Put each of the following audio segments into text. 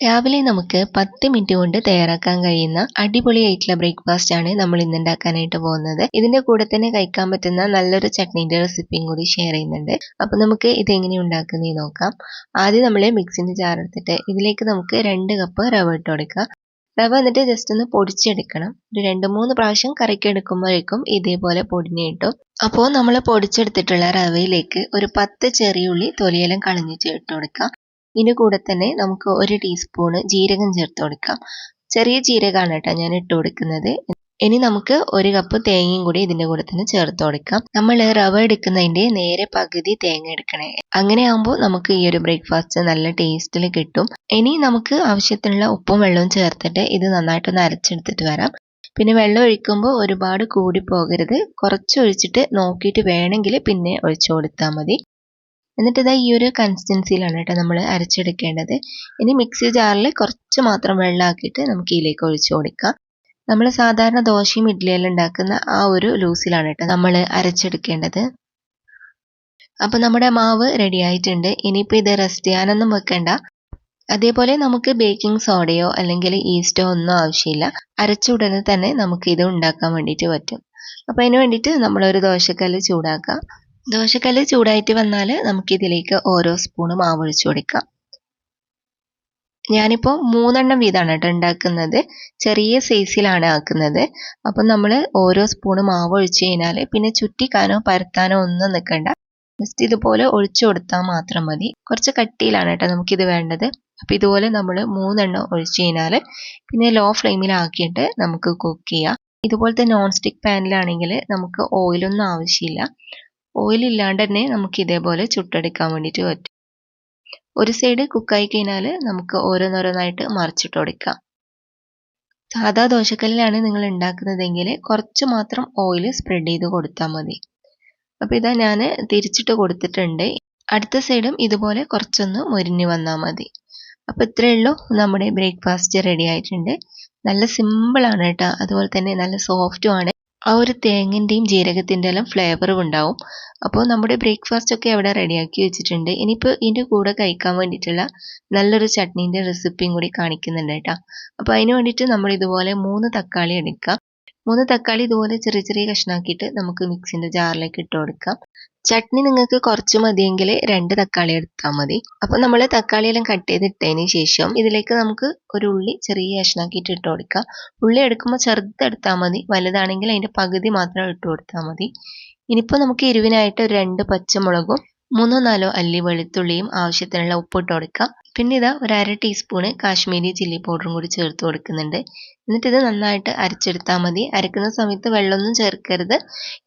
രാവിലെ നമുക്ക് 10 മിനിറ്റ് കൊണ്ട് തയ്യാറാക്കാൻ കഴിയുന്ന അടിപൊളിയായിട്ടുള്ള ബ്രേക്ക്ഫാസ്റ്റ് ആണ് നമ്മൾ ഇന്ന് ഉണ്ടാക്കാനായിട്ട് പോകുന്നത്. ഇതിന്റെ കൂടെ തന്നെ കഴിക്കാൻ പറ്റുന്ന നല്ലൊരു ചട്നീന്റെ റെസിപ്പിയും കൂടി ഷെയർ ചെയ്യുന്നുണ്ട്. അപ്പൊ നമുക്ക് ഇത് എങ്ങനെ ഉണ്ടാക്കുന്നതെന്ന് നോക്കാം. ആദ്യം നമ്മൾ മിക്സിന്റെ ജാർ എടുത്തിട്ട് ഇതിലേക്ക് നമുക്ക് 2 കപ്പ് റവ ഇട്ട് കൊടുക്കാം. റവ എന്നിട്ട് ജസ്റ്റ് ഒന്ന് പൊടിച്ചെടുക്കണം. ഒരു 2-3 പ്രാവശ്യം കറക്കി എടുക്കുമ്പോഴേക്കും ഇതേപോലെ പൊടിഞ്ഞ് കിട്ടും. അപ്പോൾ നമ്മൾ പൊടിച്ചെടുത്തിട്ടുള്ള റവയിലേക്ക് ഒരു 10 ചെറിയ ഉള്ളി തൊലിയെല്ലാം കളഞ്ഞിട്ട് ഇട്ട് കൊടുക്കാം. ഇതിന്റെ കൂടെ തന്നെ നമുക്ക് 1 ടീസ്പൂണ് ജീരകം ചേർത്ത് കൊടുക്കാം. ചെറിയ ജീരകമാണ് കേട്ടോ ഞാൻ ഇട്ട് കൊടുക്കുന്നത്. ഇനി നമുക്ക് 1 കപ്പ് തേങ്ങയും കൂടി ഇതിന്റെ കൂടെ തന്നെ ചേർത്ത് കൊടുക്കാം. നമ്മൾ റവ എടുക്കുന്നതിന്റെ നേരെ പകുതി തേങ്ങ എടുക്കണേ. അങ്ങനെ ആകുമ്പോൾ നമുക്ക് ഈ ഒരു ബ്രേക്ക്ഫാസ്റ്റ് നല്ല ടേസ്റ്റിൽ കിട്ടും. ഇനി നമുക്ക് ആവശ്യത്തിനുള്ള ഉപ്പും വെള്ളവും ചേർത്തിട്ട് ഇത് നന്നായിട്ടൊന്ന് അരച്ചെടുത്തിട്ട് വരാം. പിന്നെ വെള്ളം ഒഴിക്കുമ്പോൾ ഒരുപാട് കൂടി പോകരുത്. കുറച്ച് ഒഴിച്ചിട്ട് നോക്കിയിട്ട് വേണമെങ്കിൽ പിന്നെ ഒഴിച്ചു കൊടുത്താൽ മതി. എന്നിട്ട് ഇതാ ഈ ഒരു കൺസിസ്റ്റൻസിയിലാണ് കേട്ടോ നമ്മൾ അരച്ചെടുക്കേണ്ടത്. ഇനി മിക്സി ജാറിൽ കുറച്ച് മാത്രം വെള്ളമാക്കിയിട്ട് നമുക്ക് ഇതിലേക്ക് ഒഴിച്ചു കൊടുക്കാം. നമ്മൾ സാധാരണ ദോശയും ഇഡ്ഡലിയെല്ലാം ഉണ്ടാക്കുന്ന ആ ഒരു ലൂസിലാണ് കേട്ടോ നമ്മൾ അരച്ചെടുക്കേണ്ടത്. അപ്പോൾ നമ്മുടെ മാവ് റെഡി ആയിട്ടുണ്ട്. ഇനിയിപ്പോൾ ഇത് റെസ്റ്റ് ചെയ്യാനൊന്നും വെക്കണ്ട. അതേപോലെ നമുക്ക് ബേക്കിംഗ് സോഡയോ അല്ലെങ്കിൽ ഈസ്റ്റോ ഒന്നും ആവശ്യമില്ല. അരച്ച ഉടനെ തന്നെ നമുക്ക് ഇത് ഉണ്ടാക്കാൻ വേണ്ടിയിട്ട് പറ്റും. അപ്പോൾ അതിന് വേണ്ടിയിട്ട് നമ്മളൊരു ദോശക്കല്ല് ചൂടാക്കാം. ദോശക്കല്ല് ചൂടായിട്ട് വന്നാൽ നമുക്കിതിലേക്ക് ഓരോ സ്പൂണ് മാവ് ഒഴിച്ചു കൊടുക്കാം. ഞാനിപ്പോൾ 3 വീതമാണ് കേട്ടോ ഉണ്ടാക്കുന്നത്. ചെറിയ സൈസിലാണ് ആക്കുന്നത്. അപ്പം നമ്മൾ ഓരോ സ്പൂണ് മാവ് ഒഴിച്ചു കഴിഞ്ഞാൽ പിന്നെ ചുറ്റിക്കാനോ പരത്താനോ ഒന്നും നിൽക്കണ്ട. ജസ്റ്റ് ഇതുപോലെ ഒഴിച്ചു കൊടുത്താൽ മാത്രം മതി. കുറച്ച് കട്ടിയിലാണ് കേട്ടോ നമുക്കിത് വേണ്ടത്. അപ്പം ഇതുപോലെ നമ്മൾ 3 ഒഴിച്ചു കഴിഞ്ഞാൽ പിന്നെ ലോ ഫ്ലെയിമിലാക്കിയിട്ട് നമുക്ക് കുക്ക് ചെയ്യാം. ഇതുപോലത്തെ നോൺ സ്റ്റിക്ക് പാനിലാണെങ്കിൽ നമുക്ക് ഓയിലൊന്നും ആവശ്യമില്ല. ഓയിൽ ഇല്ലാണ്ട് തന്നെ നമുക്ക് ഇതേപോലെ ചുട്ടെടുക്കാൻ വേണ്ടിയിട്ട് പറ്റും. ഒരു സൈഡ് കുക്കായി കഴിഞ്ഞാൽ നമുക്ക് ഓരോന്നോരോന്നായിട്ട് മറിച്ചിട്ട് കൊടുക്കാം. സാധാ ദോശക്കല്ലിലാണ് നിങ്ങൾ ഉണ്ടാക്കുന്നതെങ്കിൽ കുറച്ച് മാത്രം ഓയിൽ സ്പ്രെഡ് ചെയ്ത് കൊടുത്താൽ മതി. അപ്പോൾ ഇതാ ഞാൻ തിരിച്ചിട്ട് കൊടുത്തിട്ടുണ്ട്. അടുത്ത സൈഡും ഇതുപോലെ കുറച്ചൊന്ന് മൊരിഞ്ഞ് വന്നാൽ മതി. അപ്പോൾ ഇത്രയേ ഉള്ളൂ, നമ്മുടെ ബ്രേക്ക്ഫാസ്റ്റ് റെഡി ആയിട്ടുണ്ട്. നല്ല സിമ്പിളാണ് കേട്ടോ. അതുപോലെ തന്നെ നല്ല സോഫ്റ്റുമാണ്. ആ ഒരു തേങ്ങൻ്റെയും ജീരകത്തിൻ്റെ എല്ലാം ഫ്ലേവറും ഉണ്ടാവും. അപ്പോൾ നമ്മുടെ ബ്രേക്ക്ഫാസ്റ്റ് ഒക്കെ അവിടെ റെഡിയാക്കി വെച്ചിട്ടുണ്ട്. ഇനിയിപ്പോൾ ഇതിൻ്റെ കൂടെ കഴിക്കാൻ വേണ്ടിയിട്ടുള്ള നല്ലൊരു ചട്നീൻ്റെ റെസിപ്പിയും കൂടി കാണിക്കുന്നുണ്ട് കേട്ടോ. അപ്പോൾ അതിന് വേണ്ടിയിട്ട് നമ്മൾ ഇതുപോലെ 3 തക്കാളി എടുക്കാം. 3 തക്കാളി ഇതുപോലെ ചെറിയ ചെറിയ കഷ്ണാക്കിയിട്ട് നമുക്ക് മിക്സിൻ്റെ ജാറിലേക്ക് ഇട്ട് കൊടുക്കാം. ചട്നി നിങ്ങൾക്ക് കുറച്ച് മതിയെങ്കിൽ 2 തക്കാളി എടുത്താൽ മതി. അപ്പോൾ നമ്മൾ തക്കാളിയെല്ലാം കട്ട് ചെയ്തിട്ടതിന് ശേഷം ഇതിലേക്ക് നമുക്ക് ഒരു ഉള്ളി ചെറിയ കഷ്ണാക്കിയിട്ട് ഇട്ട് കൊടുക്കാം. ഉള്ളി എടുക്കുമ്പോൾ ചെറുതെടുത്താൽ മതി. വലുതാണെങ്കിൽ അതിൻ്റെ പകുതി മാത്രം ഇട്ട് കൊടുത്താൽ മതി. ഇനിയിപ്പോൾ നമുക്ക് എരിവിനായിട്ട് 2 പച്ചമുളകും 3-4 അല്ലി വെളുത്തുള്ളിയും ആവശ്യത്തിനുള്ള ഉപ്പിട്ട് കൊടുക്കാം. പിന്നെ ഇതാ ഒരു 1/2 ടീസ്പൂണ് കാശ്മീരി ചില്ലി പൗഡറും കൂടി ചേർത്ത് കൊടുക്കുന്നുണ്ട്. എന്നിട്ട് ഇത് നന്നായിട്ട് അരച്ചെടുത്താൽ മതി. അരക്കുന്ന സമയത്ത് വെള്ളമൊന്നും ചേർക്കരുത്.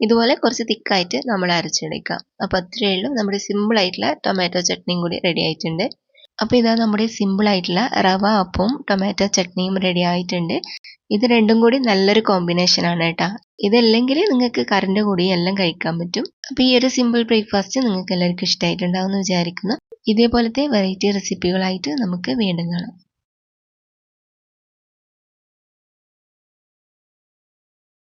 ഇതുപോലെ കുറച്ച് തിക്കായിട്ട് നമ്മൾ അരച്ചെടുക്കാം. അപ്പോൾ അത്രയേ ഉള്ളൂ, നമ്മുടെ സിമ്പിളായിട്ടുള്ള ടൊമാറ്റോ ചട്നിയും കൂടി റെഡി ആയിട്ടുണ്ട്. അപ്പോൾ ഇതാ നമ്മുടെ സിമ്പിളായിട്ടുള്ള റവ അപ്പവും ടൊമാറ്റോ ചട്നിയും റെഡി ആയിട്ടുണ്ട്. ഇത് രണ്ടും കൂടി നല്ലൊരു കോമ്പിനേഷനാണ് കേട്ടോ. ഇതല്ലെങ്കിൽ നിങ്ങൾക്ക് കറിൻ്റെ കൂടി എല്ലാം കഴിക്കാൻ പറ്റും. അപ്പോൾ ഈ ഒരു സിമ്പിൾ ബ്രേക്ക്ഫാസ്റ്റ് നിങ്ങൾക്ക് എല്ലാവർക്കും ഇഷ്ടമായിട്ടുണ്ടാവും എന്ന് വിചാരിക്കുന്നു. ഇതേപോലത്തെ വെറൈറ്റി റെസിപ്പികളായിട്ട് നമുക്ക് വീണ്ടും കാണാം.